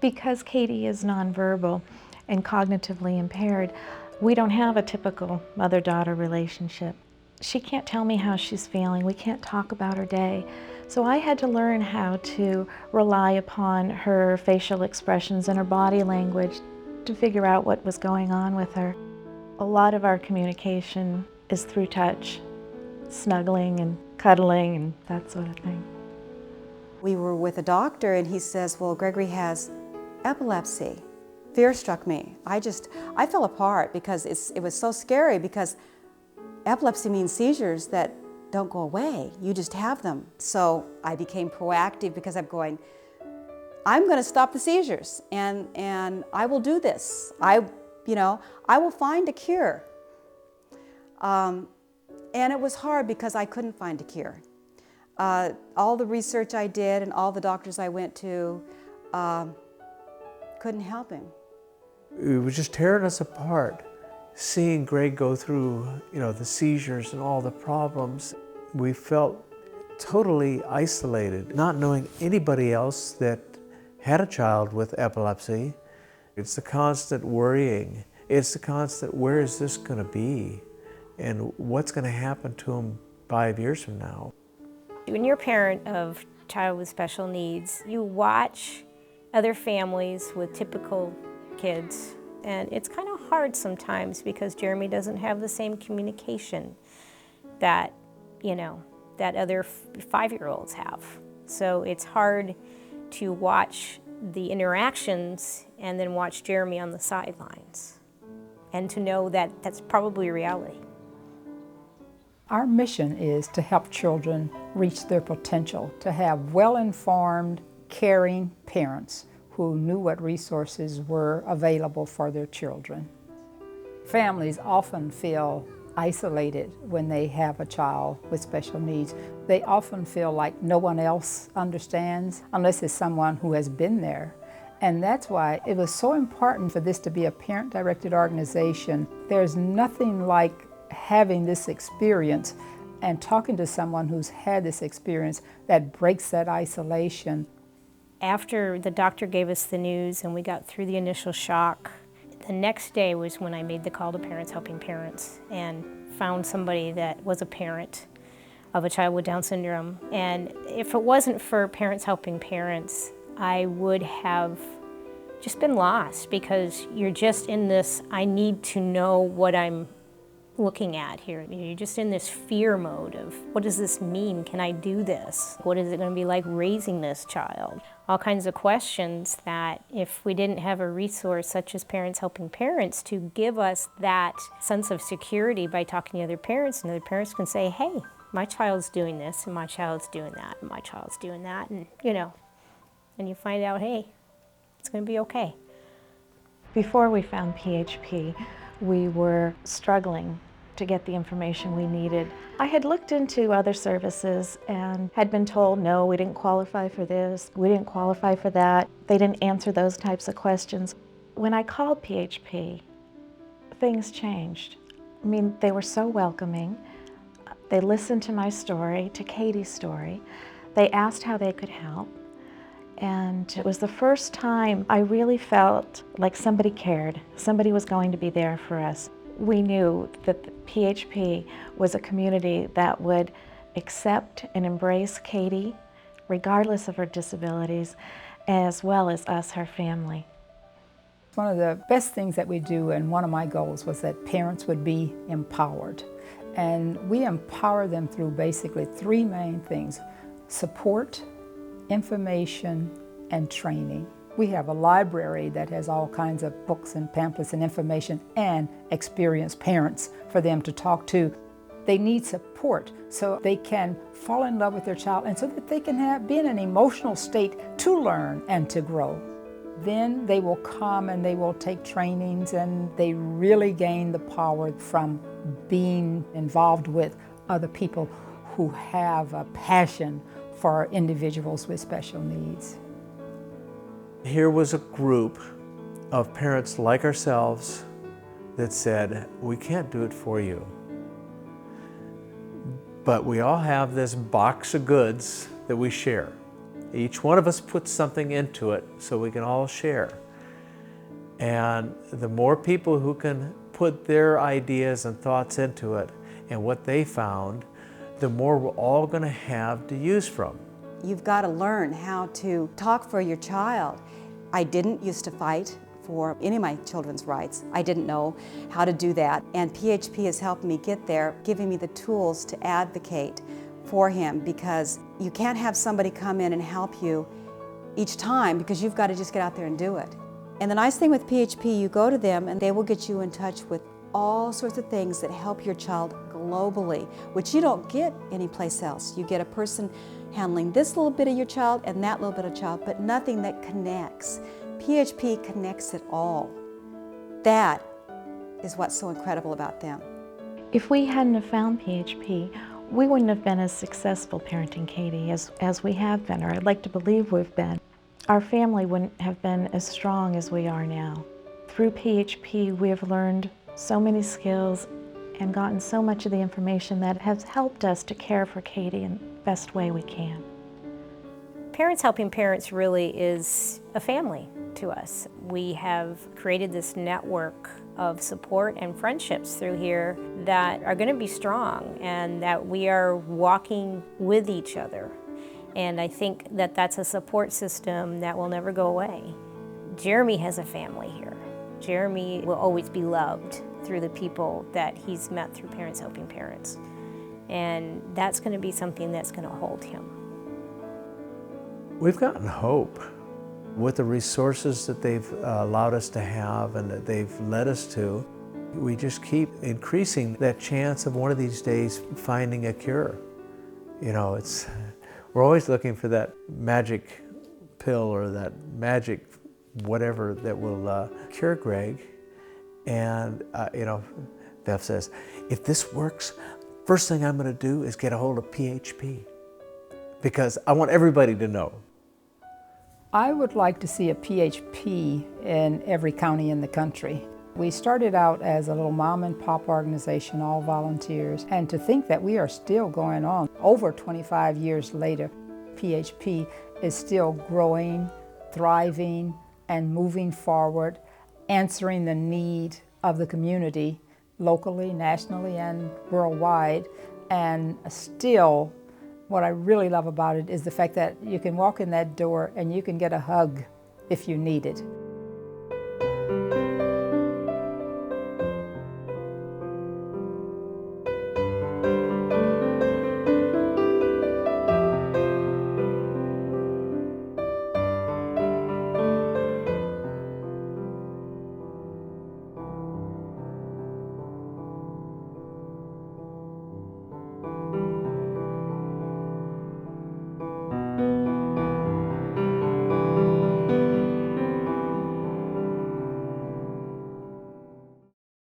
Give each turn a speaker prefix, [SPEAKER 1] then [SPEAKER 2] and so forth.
[SPEAKER 1] Because Katie is nonverbal and cognitively impaired, we don't have a typical mother-daughter relationship. She can't tell me how she's feeling. We can't talk about her day. So I had to learn how to rely upon her facial expressions and her body language to figure out what was going on with her. A lot of our communication is through touch, snuggling and cuddling and that sort of thing.
[SPEAKER 2] We were with a doctor and he says, well, Gregory has epilepsy. Fear struck me. I fell apart because it was so scary, because epilepsy means seizures that don't go away. You just have them. So I became proactive because I'm going to stop the seizures and I will do this. I will find a cure. And it was hard because I couldn't find a cure. All the research I did and all the doctors I went to couldn't help him.
[SPEAKER 3] It was just tearing us apart, seeing Greg go through, the seizures and all the problems. We felt totally isolated, not knowing anybody else that had a child with epilepsy. It's the constant worrying. It's the constant, where is this going to be? And what's going to happen to him 5 years from now?
[SPEAKER 4] When you're a parent of a child with special needs, you watch other families with typical kids, and it's kind of hard sometimes because Jeremy doesn't have the same communication that, that other 5-year-olds have. So it's hard to watch the interactions and then watch Jeremy on the sidelines and to know that that's probably reality.
[SPEAKER 5] Our mission is to help children reach their potential, to have well-informed, caring parents who knew what resources were available for their children. Families often feel isolated when they have a child with special needs. They often feel like no one else understands unless it's someone who has been there. And that's why it was so important for this to be a parent-directed organization. There's nothing like having this experience and talking to someone who's had this experience that breaks that isolation.
[SPEAKER 4] After the doctor gave us the news and we got through the initial shock, the next day was when I made the call to Parents Helping Parents and found somebody that was a parent of a child with Down syndrome. And if it wasn't for Parents Helping Parents, I would have just been lost, because you're just in this, I need to know what I'm looking at here. You're just in this fear mode of, what does this mean? Can I do this? What is it going to be like raising this child? All kinds of questions that if we didn't have a resource such as Parents Helping Parents to give us that sense of security by talking to other parents, and other parents can say, hey, my child's doing this, and my child's doing that, and my child's doing that, and and you find out, hey, it's going to be okay.
[SPEAKER 1] Before we found PHP, we were struggling to get the information we needed. I had looked into other services and had been told, no, we didn't qualify for this, we didn't qualify for that. They didn't answer those types of questions. When I called PHP, things changed. I mean, they were so welcoming. They listened to my story, to Katie's story. They asked how they could help. And it was the first time I really felt like somebody cared. Somebody was going to be there for us. We knew that the PHP was a community that would accept and embrace Katie, regardless of her disabilities, as well as us, her family.
[SPEAKER 5] One of the best things that we do, and one of my goals, was that parents would be empowered. And we empower them through basically 3 main things: support, information, and training. We have a library that has all kinds of books and pamphlets and information, and experienced parents for them to talk to. They need support so they can fall in love with their child and so that they can be in an emotional state to learn and to grow. Then they will come and they will take trainings, and they really gain the power from being involved with other people who have a passion for individuals with special needs.
[SPEAKER 3] Here was a group of parents like ourselves that said, we can't do it for you, but we all have this box of goods that we share. Each one of us puts something into it so we can all share. And the more people who can put their ideas and thoughts into it and what they found, the more we're all going to have to use from.
[SPEAKER 2] You've got to learn how to talk for your child. I didn't used to fight for any of my children's rights. I didn't know how to do that, and PHP has helped me get there, giving me the tools to advocate for him, because you can't have somebody come in and help you each time, because you've got to just get out there and do it. And the nice thing with PHP, you go to them and they will get you in touch with all sorts of things that help your child globally, which you don't get anyplace else. You get a person handling this little bit of your child and that little bit of child, but nothing that connects. PHP connects it all. That is what's so incredible about them.
[SPEAKER 1] If we hadn't have found PHP, we wouldn't have been as successful parenting Katie as we have been, or I'd like to believe we've been. Our family wouldn't have been as strong as we are now. Through PHP, we have learned so many skills and gotten so much of the information that has helped us to care for Katie in the best way we can.
[SPEAKER 4] Parents Helping Parents really is a family to us. We have created this network of support and friendships through here that are going to be strong, and that we are walking with each other. And I think that that's a support system that will never go away. Jeremy has a family here. Jeremy will always be loved through the people that he's met through Parents Helping Parents. And that's going to be something that's going to hold him.
[SPEAKER 3] We've gotten hope with the resources that they've allowed us to have and that they've led us to. We just keep increasing that chance of one of these days finding a cure. You know, we're always looking for that magic pill or that magic whatever that will cure Greg. And, you know, Beth says, if this works, first thing I'm going to do is get a hold of PHP, because I want everybody to know.
[SPEAKER 5] I would like to see a PHP in every county in the country. We started out as a little mom and pop organization, all volunteers, and to think that we are still going on over 25 years later. PHP is still growing, thriving, and moving forward, answering the need of the community locally, nationally, and worldwide. And still, what I really love about it is the fact that you can walk in that door and you can get a hug if you need it.